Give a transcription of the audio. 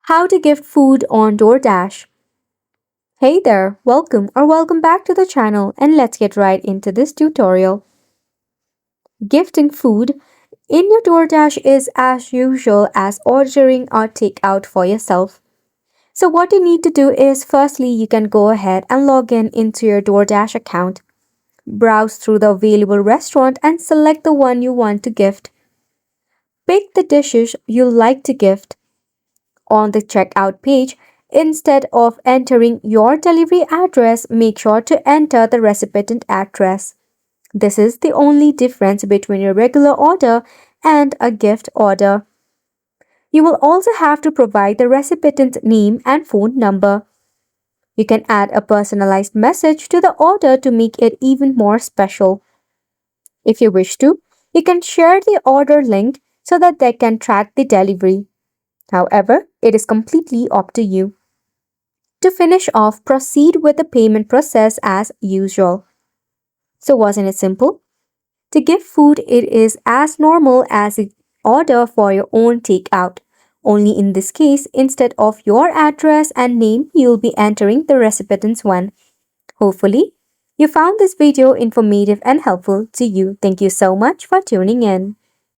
How to gift food on Doordash. Hey there, welcome back to the channel, and let's get right into this tutorial. Gifting food in your Doordash is as usual as ordering or takeout for yourself. So what you need to do is firstly you can go ahead and log in into your Doordash account. Browse through the available restaurant and select the one you want to gift. Pick the dishes you like to gift. On the checkout page, instead of entering your delivery address, make sure to enter the recipient address. This is the only difference between a regular order and a gift order. You will also have to provide the recipient's name and phone number. You can add a personalized message to the order to make it even more special. If you wish to, you can share the order link so that they can track the delivery. However, it is completely up to you. To finish off, proceed with the payment process as usual. So wasn't it simple? To give food, it is as normal as an order for your own takeout. Only in this case, instead of your address and name, you'll be entering the recipient's one. Hopefully, you found this video informative and helpful to you. Thank you so much for tuning in.